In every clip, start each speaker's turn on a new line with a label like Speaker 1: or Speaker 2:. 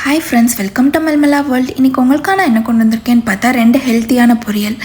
Speaker 1: Hi friends, welcome to Malmala world. இன்றைக்கி உங்களுக்கான என்ன கொண்டு வந்திருக்கேன்னு பார்த்தா 2 ஹெல்த்தியான பொரியல்.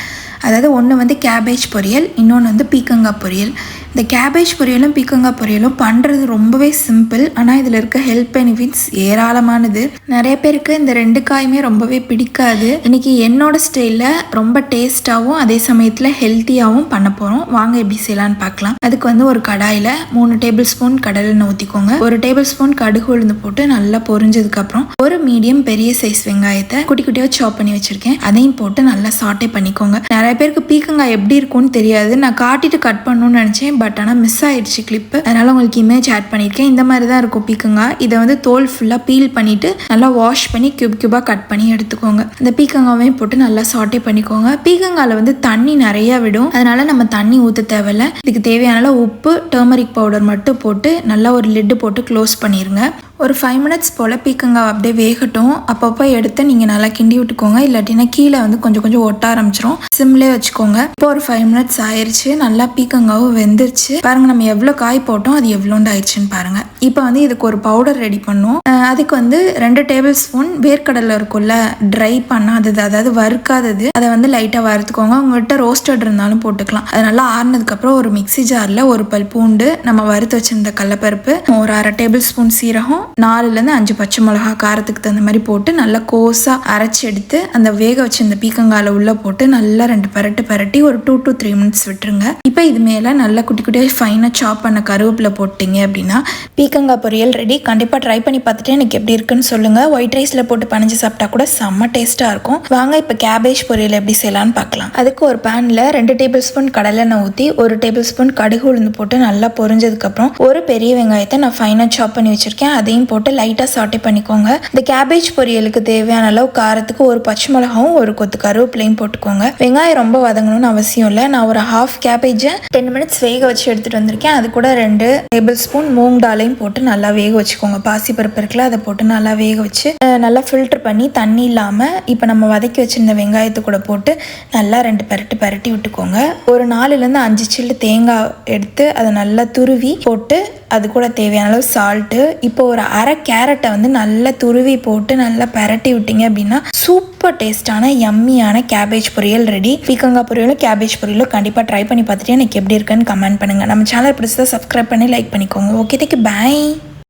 Speaker 1: அதாவது ஒன்று வந்து கேபேஜ் பொரியல், இன்னொன்று வந்து பீக்கங்காய் பொரியல். இந்த கேபேஜ் பொரியலும் பீக்கங்காய் பொரியலும் பண்ணுறது ரொம்பவே சிம்பிள். ஆனால் இதில் இருக்க ஹெல்த் பெனிஃபிட்ஸ் ஏராளமானது. நிறைய பேருக்கு இந்த 2 காயுமே ரொம்பவே பிடிக்காது. இன்றைக்கி என்னோட ஸ்டைலில் ரொம்ப டேஸ்ட்டாகவும் அதே சமயத்தில் ஹெல்த்தியாகவும் பண்ண போகிறோம். வாங்க எப்படி செய்யலான்னு பார்க்கலாம். அதுக்கு வந்து ஒரு கடாயில் 3 டேபிள் ஸ்பூன் கடலெண்ணெய் ஊற்றிக்கோங்க. 1 டேபிள் ஸ்பூன் கடுகு உளுந்து போட்டு நல்லா பொரிஞ்சதுக்கப்புறம் ஒரு மீடியம் பெரிய சைஸ் வெங்காயத்தை குட்டி குட்டியாக சாப் பண்ணி வச்சுருக்கேன். அதையும் போட்டு நல்லா சாட்டே பண்ணிக்கோங்க. நிறைய பேருக்கு பீக்கங்காய் எப்படி இருக்கும்னு தெரியாது. நான் காட்டிட்டு கட் பண்ணணும்னு நினச்சேன், பட் ஆனால் மிஸ் ஆயிடுச்சு கிளிப்பு. அதனால் உங்களுக்கு இமேஜ் ஆட் பண்ணியிருக்கேன். இந்த மாதிரி தான் இருக்கும் பீக்கங்காய். இதை வந்து தோல் ஃபுல்லாக பீல் பண்ணிவிட்டு நல்லா வாஷ் பண்ணி கியூபாக கட் பண்ணி எடுத்துக்கோங்க. அந்த பீக்கங்காவையும் போட்டு நல்லா சாட்டே பண்ணிக்கோங்க. பீக்கங்காயில் வந்து தண்ணி நிறையா விடும், அதனால் நம்ம தண்ணி ஊற்ற தேவையில்லை. இதுக்கு தேவையான உப்பு, டர்மரிக் பவுடர் மட்டும் போட்டு நல்லா ஒரு லிட்டு போட்டு க்ளோஸ் பண்ணிடுங்க. ஒரு 5 மினிட்ஸ் போல் பீக்கங்காய் அப்படியே வேகட்டும். அப்பப்போ எடுத்து நீங்கள் நல்லா கிண்டி விட்டுக்கோங்க, இல்லாட்டினா கீழே வந்து கொஞ்சம் கொஞ்சம் ஒட்ட ஆரம்பிச்சிரும். சிம்லேயே வச்சுக்கோங்க. இப்போ ஒரு 5 மினிட்ஸ் ஆயிடுச்சு. நல்லா பீக்கங்காவும் வெந்துருச்சு. பாருங்க, நம்ம எவ்வளோ காய் போட்டோம் அது எவ்வளோண்டு ஆயிடுச்சுன்னு பாருங்க. இப்போ வந்து இதுக்கு ஒரு பவுடர் ரெடி பண்ணும். அதுக்கு வந்து 2 டேபிள் ஸ்பூன் வேர்க்கடலை இருக்கும்ல, ட்ரை பண்ணாதது, அதாவது வறுக்காதது, அதை வந்து லைட்டாக வறுத்துக்கோங்க. உங்கள்கிட்ட ரோஸ்டட் இருந்தாலும் போட்டுக்கலாம். அது நல்லா ஆறுனதுக்கப்புறம் ஒரு மிக்சி ஜாரில் ஒரு பல் பூண்டு, நம்ம வறுத்து வச்சிருந்த கடலப்பருப்பு, ஒரு 1/2 டேபிள் ஸ்பூன் சீரகம், 4லேருந்து 5 பச்சை மிளகா காரத்துக்கு தகுந்த மாதிரி போட்டு நல்லா கோஸாக அரைச்சி எடுத்து அந்த வேக வச்சிருந்த பீக்கங்காயில் உள்ளே போட்டு நல்லா 2 பரட்டி ஒரு 2 to 3 மினிட்ஸ் விட்டுருங்க. இப்போ இது மேலே நல்லா குட்டி குட்டியாக ஃபைனாக சாப் பண்ண கருவேப்பிலை போட்டிங்க அப்படின்னா பீக்கங்காய் பொரியல் ரெடி. கண்டிப்பாக ட்ரை பண்ணி பார்த்துட்டு எனக்கு எப்படி இருக்குன்னு சொல்லுங்கள். ஒயிட் ரைஸில் போட்டு பனைஞ்சு சாப்பிட்டா கூட செம்ம டேஸ்ட்டாக இருக்கும். வாங்க இப்போ கேபேஜ் பொரியல் எப்படி செய்யலான்னு பார்க்கலாம். அதுக்கு ஒரு பேனில் 2 டேபிள் ஸ்பூன் கடலெண்ணெய் ஊற்றி 1 டேபிள் ஸ்பூன் கடுகு உளுந்து போட்டு நல்லா பொரிஞ்சதுக்கப்புறம் ஒரு பெரிய வெங்காயத்தை நான் ஃபைனாக சாப் பண்ணி வச்சுருக்கேன். அதையும் போட்டு லைட்டாக சாட்டே பண்ணிக்கோங்க. இந்த கேபேஜ் பொரியலுக்கு தேவையான அளவு காரத்துக்கு ஒரு பச்சை மிளகாவும் ஒரு கொத்து கருவேப்பிலையும் போட்டுக்கோங்க. வெங்காயம் ரொம்ப வதங்கணும்னு அவசியம் இல்லை. நான் ஒரு ஹாஃப் கேபேஜை 10 மினிட்ஸ் வேக வச்சு எடுத்துகிட்டு வந்திருக்கேன். அது கூட 2 டேபிள் ஸ்பூன் மூங் தாலையும் போட்டு நல்லா வேக வச்சுக்கோங்க. பாசி பருப்பு இருக்குல்ல, அதை போட்டு நல்லா வேக வச்சு நல்லா ஃபில்டர் பண்ணி தண்ணி இல்லாமல் இப்போ நம்ம வதக்கி வச்சிருந்த வெங்காயத்தை கூட போட்டு நல்லா 2 பரட்டி விட்டுக்கோங்க. ஒரு 4லேருந்து 5 சில்லு தேங்காய் எடுத்து அதை நல்லா துருவி போட்டு அது கூட தேவையான அளவு சால்ட்டு, இப்போ ஒரு 1/2 கேரட்டை வந்து நல்லா துருவி போட்டு நல்லா பரட்டி விட்டீங்க அப்படின்னா சூப்பர் டேஸ்டான யம்மியான கேபேஜ் பொரியல் ரெடி. பீக்கங்காய் பொரியலும் கேபேஜ் பொரியலும் கண்டிப்பாக ட்ரை பண்ணி பார்த்துட்டு எனக்கு எப்படி இருக்குன்னு கமெண்ட் பண்ணுங்கள். நம்ம சேனல் பிடிச்சதை சப்ஸ்கிரைப் பண்ணி லைக் பண்ணிக்கோங்க. ஓகே, தேங்க்யூ, பாய்.